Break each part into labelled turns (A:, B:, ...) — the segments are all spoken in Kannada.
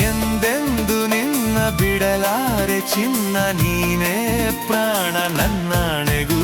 A: ಎಂದೆಂದು ನಿನ್ನ ಬಿಡಲಾರೆ ಚಿನ್ನ, ನೀನೇ ಪ್ರಾಣ ನನ್ನಾಣೆಗೂ.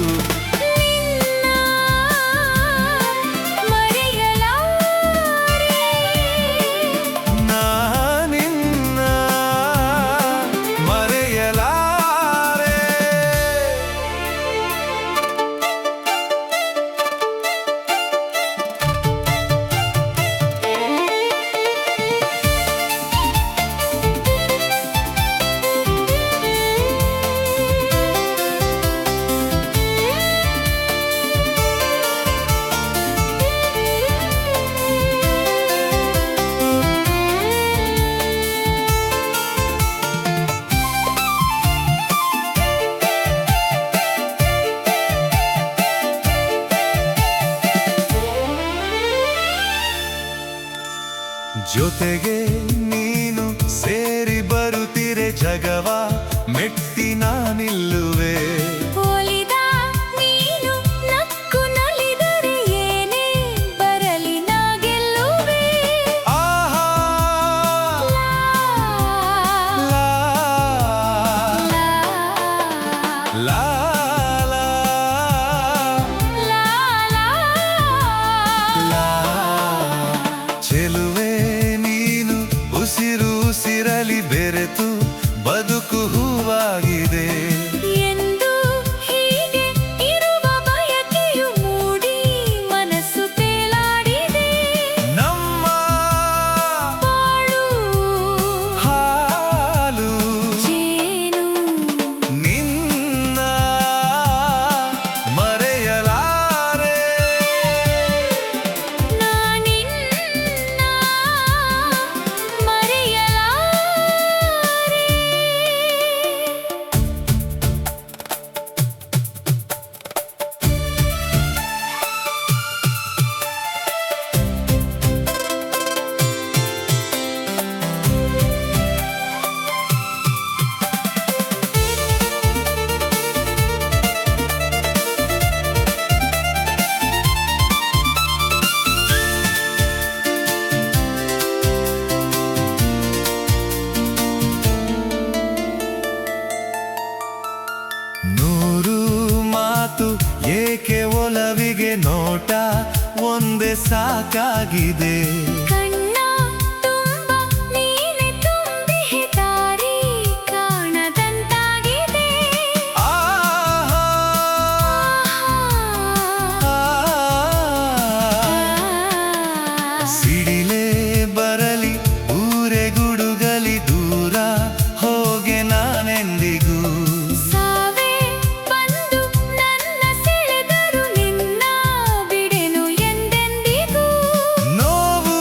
A: ಜೊತೆಗೆ ನೀನು ಸೇರಿ ಬರುತ್ತಿರೆ ಜಗವ ಮೆಟ್ಟಿ ನಾನಿಲ್ಲುವೆ.
B: ಒಲಿದ ನೀನು ನಕ್ಕು ನಲಿದರೆ ಏನೇ ಬರಲಿ ನಾ ಗೆಲ್ಲುವೆ.
A: ಆಹಾ ಲಾ ಲಾ ಲಾ
B: ಲಾ ಲಾ
A: ಚೆಲುವೆ ಉಸಿರಲಿ ಬೆರೆತು ಬದುಕು ಹೂವಾಗಿದೆ
B: ಎಂದು ಹೀಗೆ ಇರುವ ಬಯಕೆಯು ಮೂಡಿ ಮನಸ್ಸು ತೇಲಾಡಿದೆ.
A: ನಮ್ಮ
B: ಬಾಳು
A: ಹಾಲು
B: ಜೇನು
A: ನಿನ್ನ ಮರೆಯಲಾರೆ.
B: ನಾನಿನ್ನ
A: ನೂರು ಮಾತು ಏಕೆ ಒಲವಿಗೆ ನೋಟ ಒಂದೇ ಸಾಕಾಗಿದೆ.
B: ಕಣ್ಣ ತುಂಬ ನೀನೆ ತುಂಬಿಹೆ ದಾರಿ ಕಾಣದಂತಾಗಿದೆ.
A: ಆಹಾ ಸಿಡಿಲೇ ಬರಲಿ ಊರೆ ಗುಡುಗಲಿ ದೂರ ಹೋಗೆ ನಾನೆಂದಿಗೂ.
B: ಸಾವೇ ಬಂದು ನನ್ನ ಸೆಳೆದರು ನಿನ್ನ ಬಿಡೆನು ಎಂದೆಂದಿಗೂ.
A: ನೋವು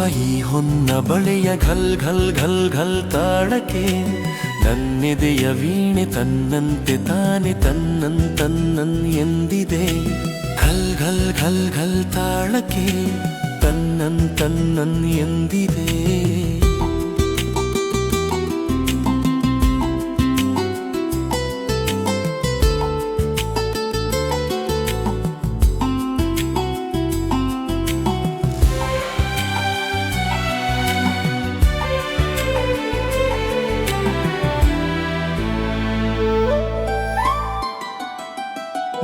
A: ಈ ಹೊನ್ನ ಬಳೆಯ ಘಲ್ ಘಲ್ ಘಲ್ ಘಲ್ ತಾಳಕ್ಕೆ ನನ್ನೆದೆಯ ವೀಣೆ ತನ್ನಂತೆ ತಾನೆ ತನ್ನನ್ ಎಂದಿದೆ. ಘಲ್ ಘಲ್ ಘಲ್ ಘಲ್ ತಾಳಕ್ಕೆ ತನ್ನನ್ ಎಂದಿದೆ.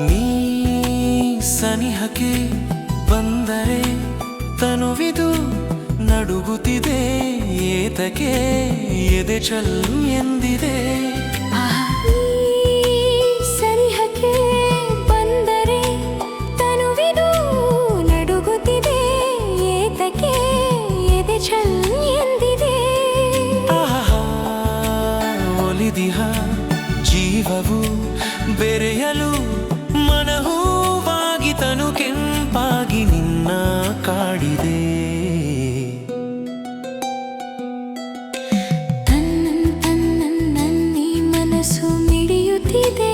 A: ನೀ ಸನಿಹಕ್ಕೆ ಬಂದರೆ ತನುವಿದು ನಡುಗುತ್ತಿದೆ, ಏತಕ್ಕೆ ಎದೆ ಚಲ್ಲು ಎಂದಿದೆ.
B: ಸನಿಹಕ್ಕೆ ಬಂದರೆ ತನುವಿದು ನಡುಗುತ್ತಿದೆ, ಏತಕ್ಕೆ ಎದೆ ಚಲ್ಲು ಎಂದಿದೆ.
A: ಒಲಿದಿಹ ಜೀವವು ಬೆರೆಯಲು ಮನಹೂವಾಗಿ ತನು ಕೆಂಪಾಗಿ ನಿನ್ನ ಕಾಡಿದೆ.
B: ತನ್ನನ್ನಿ ಮನಸ್ಸು ಮಿಡಿಯುತ್ತಿದೆ.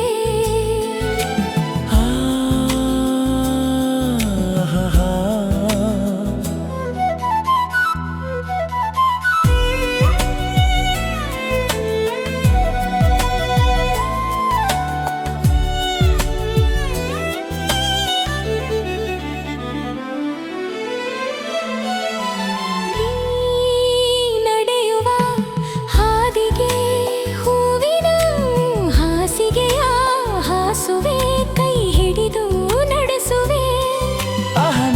B: ಕೈ ಹಿಡಿದು ನಡೆಸುವೆ.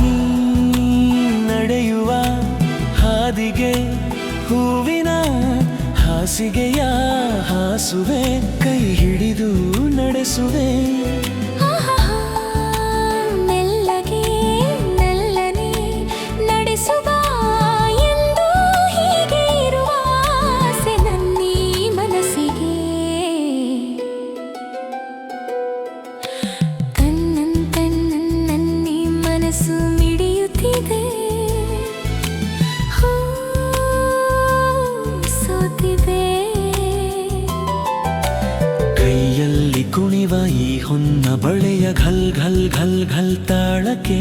A: ನೀ ನಡೆಯುವ ಹಾದಿಗೆ ಹೂವಿನ ಹಾಸಿಗೆಯ ಹಾಸುವೆ, ಕೈ ಹಿಡಿದು ನಡೆಸುವೆ.
B: ಮೆಲ್ಲಗೆ ಮೆಲ್ಲನೆ ನಡೆಸುವ ಎಂದು ಹೀಗೆ ಇರುವ ಆಸೆ ನನ್ನೀ ಮನಸ್ಸಿಗೆ. ತನ್ನನ್ನಿ ಮನಸ್ಸು ಮಿಡಿಯುತ್ತಿದೆ, ಸೋತಿದೆ.
A: ಕೈಯಲ್ಲಿ ಕುಣಿವ ಈ ಹೊನ್ನ ಬಳೆಯ ಘಲ್ ಘಲ್ ಘಲ್ ಘಲ್ ತಾಳಕ್ಕೆ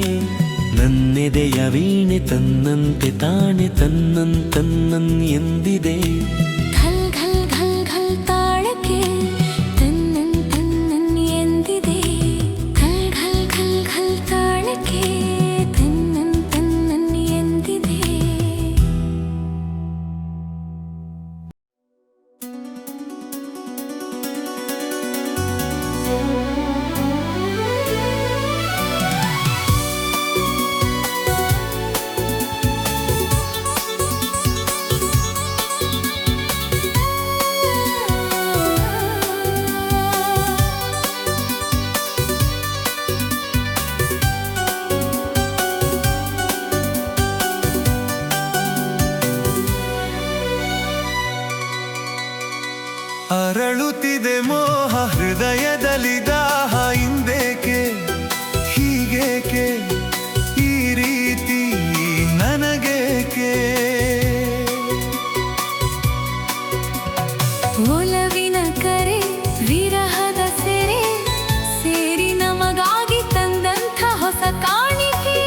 A: ನನ್ನೆದೆಯ ವೀಣೆ ತನ್ನಂತೆ ತಾನೆ ತನ್ನನ್ ಎಂದಿದೆ.
B: ಘಲ್ ಘಲ್ ಘಲ್ ಘಲ್ ತಾಳಕ್ಕೆ ತನ್ನನ್ ಎಂದಿದೆ. ಘಲ್ ಘಲ್ ಘಲ್ ಘಲ್ ತಾಳಕ್ಕೆ ತನ್ನನ್ ಎಂದಿದೆ.
A: ಅರಳುತ್ತಿದೆ ಮೋಹ ಹೃದಯದಲ್ಲಿ ದಾಹ, ಹಿಂದೇಕೆ ಹೀಗೇಕೆ ಈ ರೀತಿ ನನಗೇಕೆ.
B: ಒಲವಿನ ಕರೆ ವಿರಹದ ಸೆರೆ ಸೇರಿ ನಮಗಾಗಿ ತಂದಂಥ ಹೊಸ ಕಾಣಿಕೆ.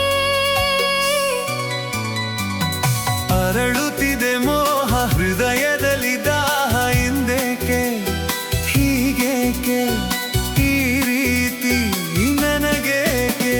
A: ಅರಳುತ್ತಿದೆ ಮೋಹ ಹೃದಯದಲ್ಲಿ ದಾಹ, ಹಿಂದೇಕೆ ಹೀಗೇಕೆ ಈ ರೀತಿ ನನಗೇಕೆ.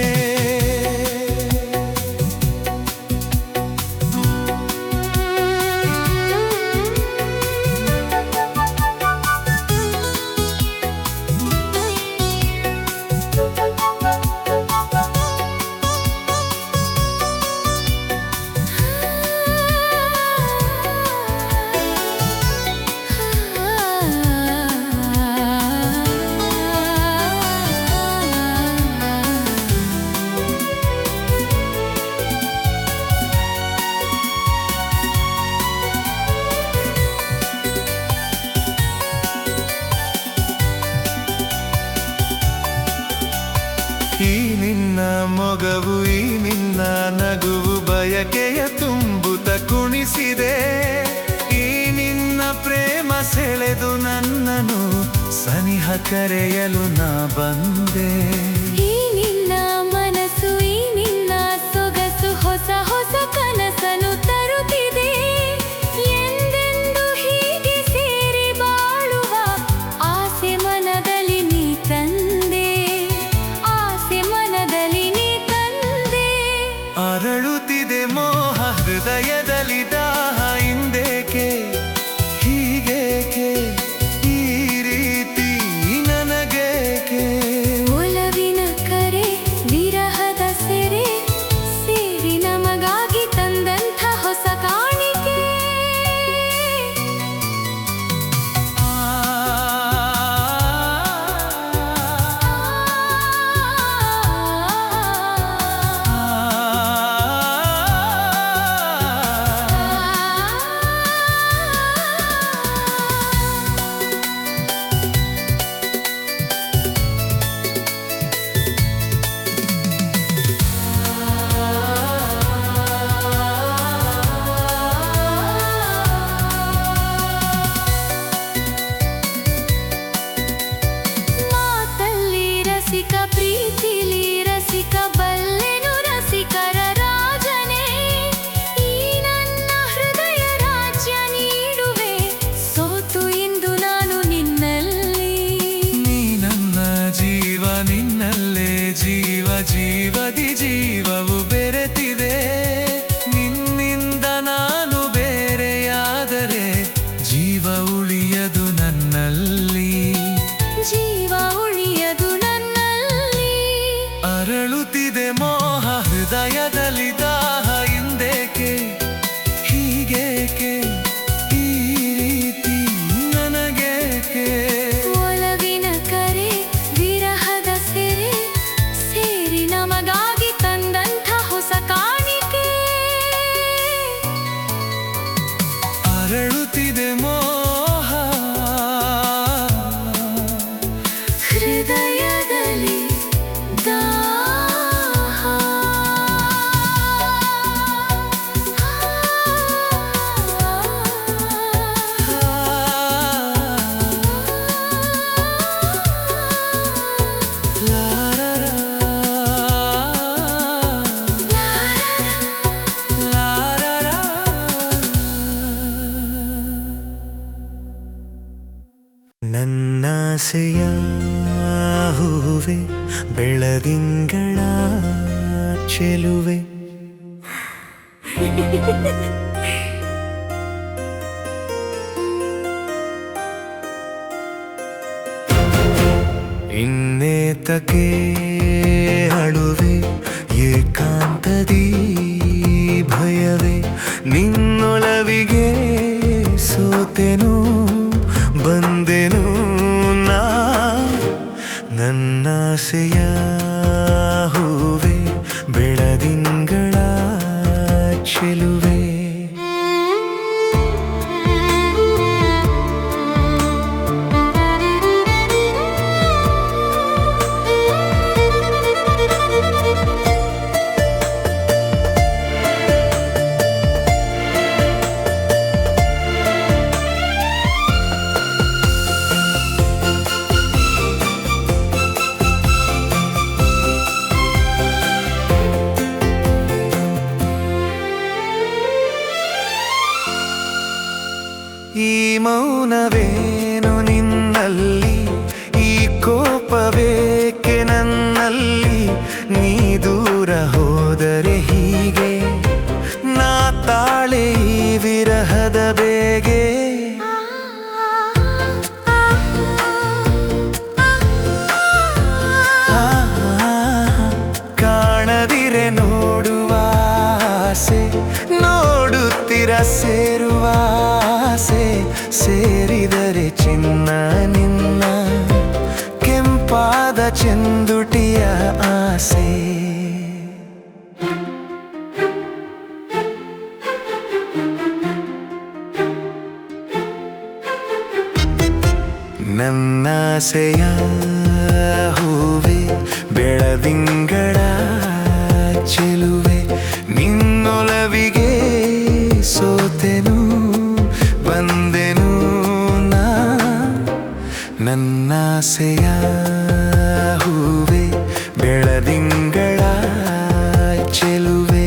A: ಈ ನಿನ್ನ ಮೊಗವು ಈ ನಿನ್ನ ನಗುವು ಬಯಕೆಯ ತುಂಬುತ್ತ ಕುಣಿಸಿದೆ. ಈ ನಿನ್ನ ಪ್ರೇಮ ಸೆಳೆದು ನನ್ನನು ಸನಿಹ ಕರೆಯಲು ನಾ ಬಂದೆ.
B: ಈ ನಿನ್ನ ಮನಸ್ಸು, ಈ ನಿನ್ನ ಸೊಗಸು ಹೊಸ ಹೊಸ ಕನಸನ್ನು ತರುತ್ತಿದೆ. ಎಂದೆಂದು ಹೀಗೆ ಸೇರಿ ಬಾಳುವ ಆಸೆ ಮನದಲ್ಲಿ ನೀ ತಂದೆ, ಆಸೆ ಮನದಲ್ಲಿ ನೀ ತಂದೆ.
A: ಅರಳುತ್ತಿದೆ ಮೋಹ ಹೃದಯದಲ್ಲಿ ದಾಹ ಹಿಂದೇಕೆ, ಹೀಗೇಕೆ ಈ ರೀತಿ ನನಗೇಕೆ?
B: ಒಲವಿನ ಕರೆ ವಿರಹದ ಸೆರೆ ಸೇರಿ ನಮಗಾಗಿ ತಂದಂಥ ಹೊಸ ಕಾಣಿಕೆ. ಮಾತಲ್ಲಿ ರಸಿಕ, ಪ್ರೀತಿಲಿ ರಸಿಕ, ಬಲ್ಲೆನು ರಸಿಕರ ರಾಜನೇ. ಈ ನನ್ನ ಹೃದಯ ರಾಜ್ಯ ನೀಡುವೆ, ಸೋತು ಇಂದು ನಾನು ನಿನ್ನಲ್ಲಿ.
A: ನೀ ನನ್ನ ಜೀವ, ನಿನ್ನಲ್ಲೇ ಜೀವ, ಜೀವದಿ ಜೀವವು ಬೆರೆತಿದೆ. ನಿನ್ನಿಂದ ನಾನು ಬೇರೆಯಾದರೆ ಜೀವ ಉಳಿಯದು ನನ್ನಲ್ಲಿ,
B: ಜೀವ ಉಳಿಯದು ನನ್ನಲ್ಲಿ.
A: ಅರಳುತ್ತಿದೆ ಮೋಹ ಹೃದಯದಲ್ಲಿ ದಾಹ ಹಿಂದೇಕೆ, ಹೀಗೇಕೆ ಈ ರೀತಿ ನನಗೇಕೆ?
B: ಒಲವಿನ ಕರೆ ವಿರಹದ ಸೆರೆ ಸೇರಿ ನಮಗಾಗಿ ತಂದಂಥ ಹೊಸ ಕಾಣಿಕೆ.
A: ಅರಳುತ್ತಿದೆ ಮೋಹ
B: ಹೃದಯದಲ್ಲಿ ದಾಹ.
A: ನನ್ನಾಸೆಯ ಹೂವೆ, ಬೆಳದಿಂಗಳ ಚೆಲುವೆ, ಇನ್ನೇತಕ್ಕೆ ಅಳುವೆ, ಏಕಾಂತದಿ ಭಯವೇ, ನಿನ್ನೊಲವಿಗೆ ಸೋತೆನು ಬಂದೆನು ನಾ. ನನ್ನಾಸೆಯ ಹೂವೆ, ಬೆಳದಿಂಗಳ ಚೆಲುವೆ. ಈ ಮೌನವೇನು ನಿನ್ನಲ್ಲಿ, ಈ ಕೋಪವೇಕೆ ನನ್ನಲ್ಲಿ? ನೀ ದೂರ ಹೋದರೆ ಹೀಗೆ ನಾ ತಾಳೆ ಈ ವಿರಹದ ಬೇಗೆ. ಕಾಣದಿರೆ ನೋಡುವ ಆಸೆ, ನೋಡುತ್ತಿರ ಸೇರುವ ಆಸೆ, ಸೇರಿದರೆ ಚಿನ್ನ ನಿನ್ನ ಕೆಂಪಾದ ಚೆಂದುಟಿಯ ಆಸೆ. ನನ್ನಾಸೆಯ ಹೂವೆ, ಬೆಳದಿಂಗಳ ಚೆಲುವೆ, ನಿನ್ನೊಲವಿಗೆ ನನ್ನಾಸೆಯ ಹೂವೆ ಬೆಳದಿಂಗಳ ಚೆಲುವೆ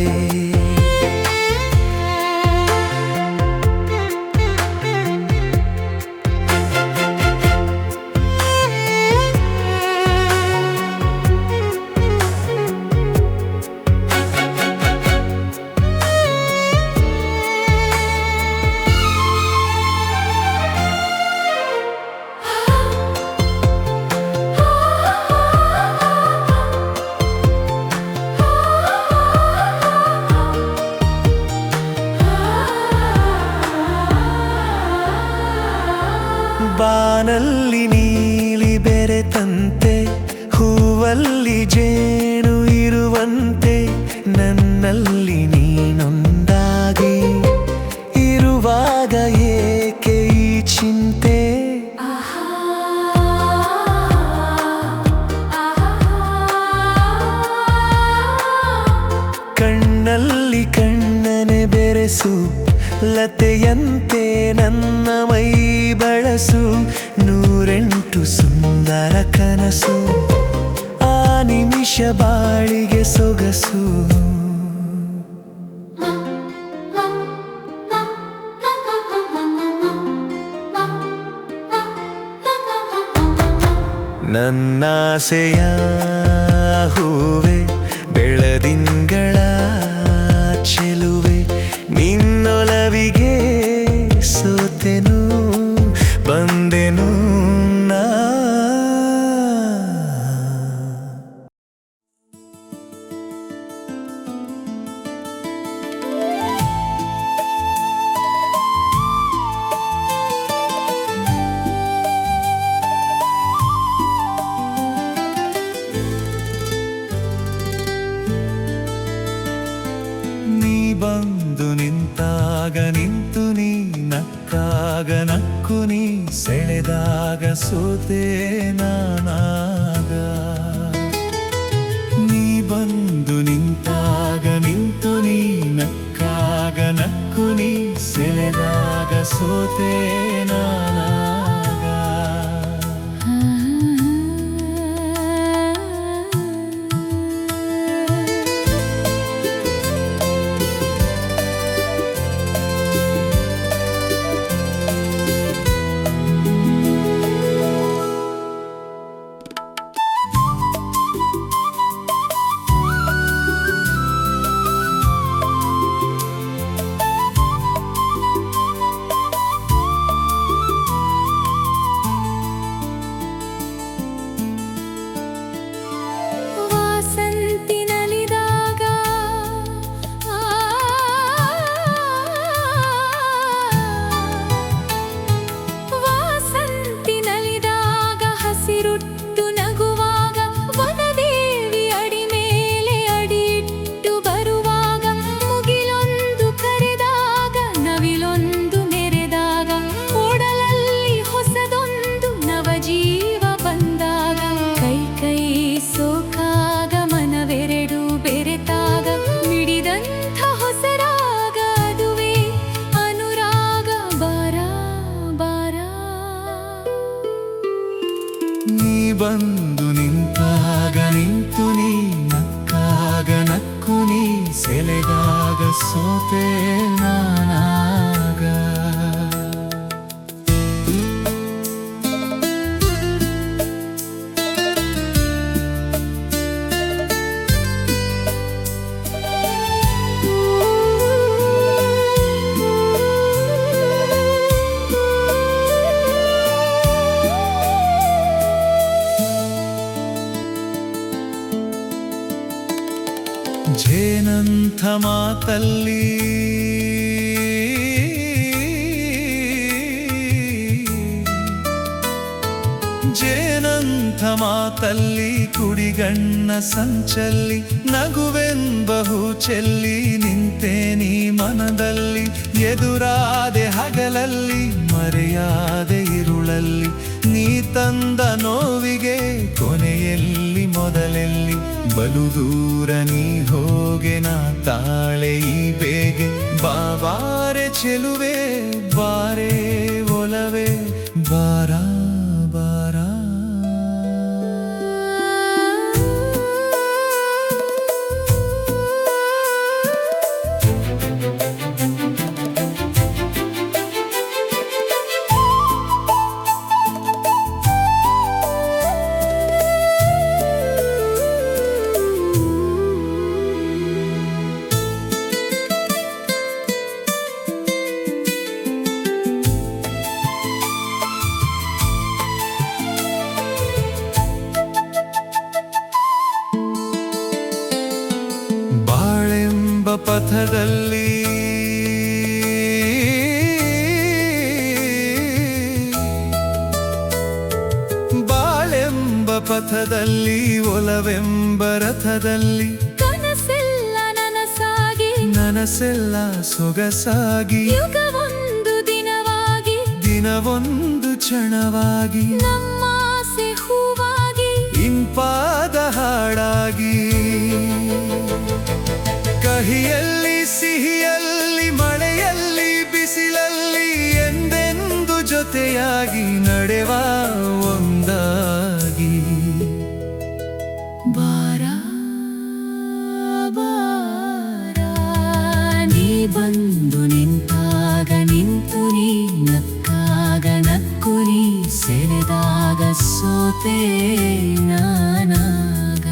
A: ಬಾನಲ್ಲಿ ನೀಲಿ ಬೆರೆತಂತೆ ಹೂವಲ್ಲಿ ಜೇನು ಇರುವಂತೆ ನನ್ನಲ್ಲಿ ನೀನೊಂದಾಗಿ ಇರುವಾಗ ಏಕೆ ಈ ಚಿಂತೆ ಕಣ್ಣಲ್ಲಿ ಕಣ್ಣನೆ ಬೆರೆಸು ಲತೆಯಂತೆ ನನ್ನ ಮೈ ಬಳಸು ನೂರೆಂಟು ಸುಂದರ ಕನಸು ಆ ನಿಮಿಷ ಬಾಳಿಗೆ ಸೊಗಸು ನನ್ನಾಸೆಯ ಹೂವೆ ಬೆಳದಿಂಗಳ ಚೆಲುವೆ ನಿನ್ನೊಲವಿಗೆ ಸೋತೆನು ಬಂದೆನು ನಾ ಬಂದು ನಿಂತಾಗ ನಿಂತು ನೀ ನಕ್ಕಾಗ ನಕ್ಕು ನೀ ಸೆಳೆದಾಗ ಸೋತೆ ನಾನಾಗ ನೀ ಬಂದು ನಿಂತಾಗ ನಿಂತು ನೀ ನಕ್ಕಾಗ ನಕ್ಕು ನೀ ಸೆಳೆದಾಗ ಸೋತೆ ನಾನಾಗ ಬಂದು ನಿಂತಾಗ ನಿಂತು ನೀ ನಕ್ಕಾಗ ನಕ್ಕು ನೀ ಸೆಳೆದಾಗ ಸೋತೆ ನಾನಾಗ ಜೇನಂಥ ಮಾತಲ್ಲಿ ಜೇನಂಥ ಮಾತಲ್ಲಿ ಕುಡಿಗಣ್ಣ ಸಂಚಲ್ಲಿ ನಗುವೆಂಬಹು ಚೆಲ್ಲಿ ನಿಂತೆ ನೀ ಮನದಲ್ಲಿ ಎದುರಾದೆ ಹಗಲಲ್ಲಿ ಮರೆಯಾದೆ ಇರುಳಲ್ಲಿ ನೀ ತಂದ ನೋವಿಗೆ ಕೊನೆಯಲ್ಲಿ ಮೊದಲೆಲ್ಲಿ ಬಲು ದೂರ ನೀ ಹೋಗೆ ನಾ ತಾಳೆ ಈ ಬೇಗೆ ಬಾರೆ ಚೆಲುವೆ ಬಾರೆ ಒಲವೆ ಬಾರ ಬಾರ ಪಥದಲ್ಲಿ ಬಾಳೆಂಬ ಪಥದಲ್ಲಿ ಒಲವೆಂಬ ರಥದಲ್ಲಿ
B: ಕನಸೆಲ್ಲ ನನಸಾಗಿ
A: ನನಸೆಲ್ಲ ಸೊಗಸಾಗಿ
B: ಯುಗವೊಂದು ದಿನವಾಗಿ
A: ದಿನವೊಂದು ಕ್ಷಣವಾಗಿ
B: ನಮ್ಮಾಸೆ ಹೂವಾಗಿ
A: ಇಂಪಾದ ಹಾಡಾಗಿ ಕಹಿಯಲ್ಲಿ ಸಿಹಿಯಲ್ಲಿ ಮಳೆಯಲ್ಲಿ ಬಿಸಿಲಲ್ಲಿ ಎಂದೆಂದು ಜೊತೆಯಾಗಿ ನಡೆವ ಒಂದಾಗಿ
B: ಬಾರ ಬಾರ ನೀ ಬಂದು ನಿಂತಾಗ ನಿಂತು ನೀ ನಕ್ಕಾಗ ನಕ್ಕು ನೀ ಸೆಳೆದಾಗ ಸೋತೆ ನಾನಾಗ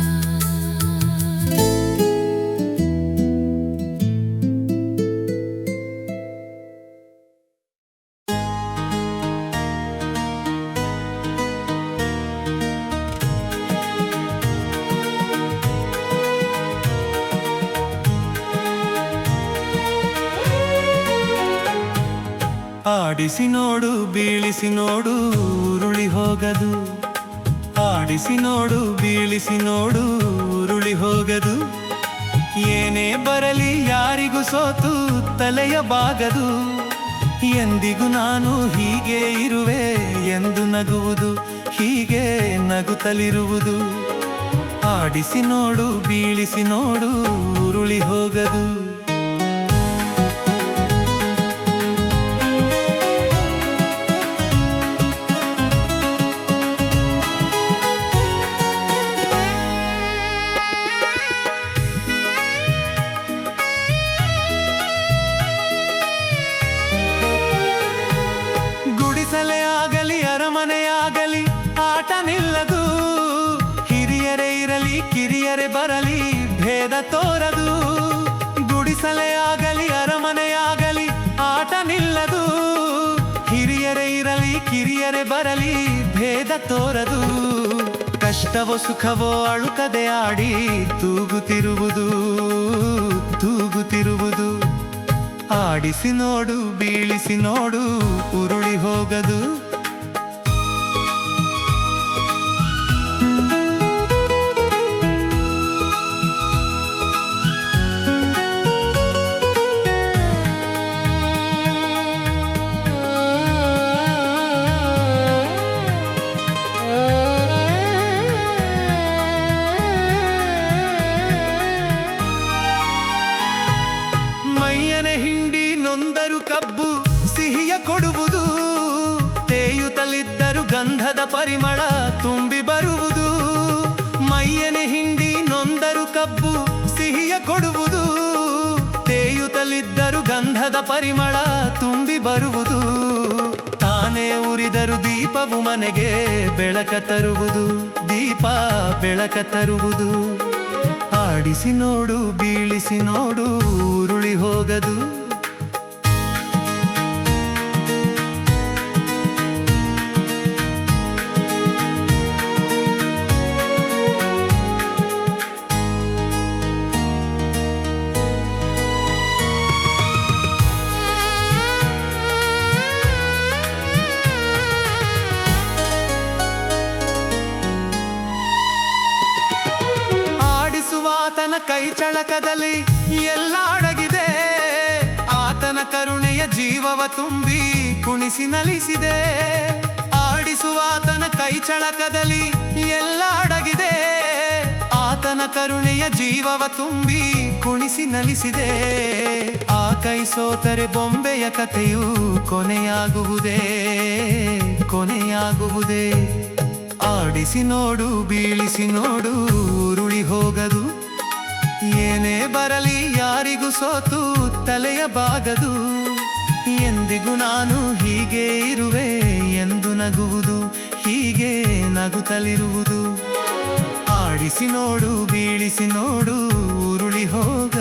A: ಆಡಿಸಿ ನೋಡು ಬೀಳಿಸಿ ನೋಡು ಉರುಳಿ ಹೋಗದು ಆಡಿಸಿ ನೋಡು ಬೀಳಿಸಿ ನೋಡು ಉರುಳಿ ಹೋಗದು ಏನೇ ಬರಲಿ ಯಾರಿಗೂ ಸೋತು ತಲೆಯ ಬಾಗದು ಎಂದಿಗೂ ನಾನು ಹೀಗೆ ಇರುವೆ ಎಂದು ನಗುವುದು ಹೀಗೆ ನಗುತ್ತಲಿರುವುದು ಆಡಿಸಿ ನೋಡು ಬೀಳಿಸಿ ನೋಡು ಉರುಳಿ ಹೋಗದು ಗುಡಿಸಲೇ ಆಗಲಿ ಅರಮನೆಯಾಗಲಿ ಆಟ ನಿಲ್ಲದು ಹಿರಿಯರೇ ಇರಲಿ ಕಿರಿಯರೇ ಬರಲಿ ಭೇದ ತೋರದು ಗುಡಿಸಲೇ ಆಗಲಿ ಅರಮನೆಯಾಗಲಿ ಆಟ ನಿಲ್ಲದು ಹಿರಿಯರೇ ಇರಲಿ ಕಿರಿಯರೇ ಬರಲಿ ಭೇದ ತೋರದು ಕಷ್ಟವೋ ಸುಖವೋ ಅಳುಕದೆ ಆಡಿ ತೂಗುತ್ತಿರುವುದು ತೂಗುತ್ತಿರುವುದು ಆಡಿಸಿ ನೋಡು ಬೀಳಿಸಿ ನೋಡು ಉರುಳಿ ಹೋಗದು ಮೈಯನೆ ಹಿಂಡಿ ನೊಂದರು ಕಬ್ಬು ಸಿಹಿಯ ಕೊಡುವುದು ತೇಯುತ್ತಲಿದ್ದರು ಗಂಧದ ಪರಿಮಳ ತುಂಬಿ ಬರುವುದು ಮೈಯನೆ ಹಿಂಡಿ ನೊಂದರು ಕಬ್ಬು ಸಿಹಿಯ ಕೊಡುವುದು ತೇಯುತ್ತಲಿದ್ದರು ಗಂಧದ ಪರಿಮಳ ತುಂಬಿ ಬರುವುದು ತಾನೇ ಉರಿದರು ದೀಪವು ಮನೆಗೆ ಬೆಳಕ ತರುವುದು ದೀಪ ಬೆಳಕ ತರುವುದು ಆಡಿಸಿ ನೋಡು ಬೀಳಿಸಿ ನೋಡು ಉರುಳಿ ಹೋಗದು ಆತನ ಕೈ ಚಳಕದಲ್ಲಿ ಎಲ್ಲ ಅಡಗಿದೆ ಆತನ ಕರುಣೆಯ ಜೀವವ ತುಂಬಿ ಕುಣಿಸಿ ನಲಿಸಿದೆ ಆಡಿಸುವ ಆತನ ಕೈ ಚಳಕದಲ್ಲಿ ಎಲ್ಲ ಅಡಗಿದೆ ಆತನ ಕರುಣೆಯ ಜೀವವ ತುಂಬಿ ಕುಣಿಸಿ ನಲಿಸಿದೆ ಆ ಕೈ ಸೋತರೆ ಬೊಂಬೆಯ ಕಥೆಯು ಕೊನೆಯಾಗುವುದೇ ಕೊನೆಯಾಗುವುದೇ ಆಡಿಸಿ ನೋಡು ಬೀಳಿಸಿ ನೋಡು ಉರುಳಿ ಹೋಗದು ಏನೇ ಬರಲಿ ಯಾರಿಗೂ ಸೋತು ತಲೆಯ ಬಾಗದು ಎಂದಿಗೂ ನಾನು ಹೀಗೆ ಇರುವೆ ಎಂದು ನಗುವುದು ಹೀಗೆ ನಗುತ್ತಲಿರುವುದು ಆಡಿಸಿ ನೋಡು ಬೀಳಿಸಿ ನೋಡು ಉರುಳಿ ಹೋಗ